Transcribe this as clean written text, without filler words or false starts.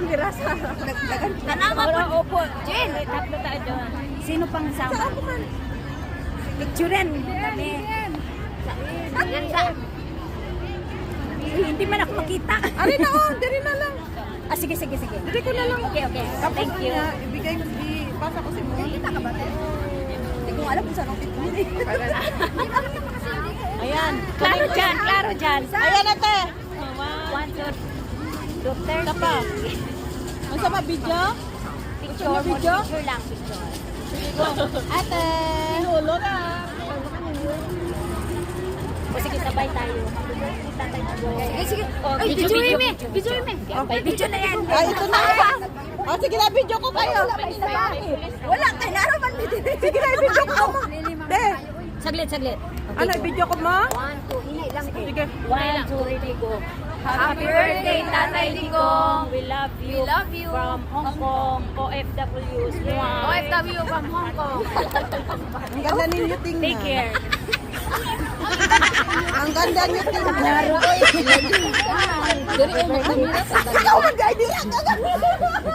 ang girasa. Tanawa po. Opo. Jen, tatlo tayo doon. Sino pang sama? Picturean kami. Yan sa. Hindi man ako makita. Ari na oh, diri na lang. Ah, sige. Diri ko na lang. Okay. Tapos Thank you. niya, ibigay ko, ipasa ko si mo. Kita ka ba, te? Hindi ko alam kung saan ang pitbuli. Ayan. Klaro dyan. Ayan ate. 1, 2, 3. Tapa. Ang sama video? Picture video? Picture lang, picture. Ate. Inulo na. O sige, sabay tayo. Sige. Ay, video me. Video na yan. Ay, ito na. Oh, sige na, video ko kayo. Wala, kay laro man video. Sige na, video ko. Te, Saglit. ano, video ko mo? 1, 2, hinay lang. Sige. 1, 2, 3, go. Happy birthday, Tatay Digong. We love you. From Hong Kong, OFWs. OFW from Hong Kong. Ang ganda ninyo tingnan. Take care. Ang ganda niyo tingnan. Ikaw mag-idea. Ang ganda.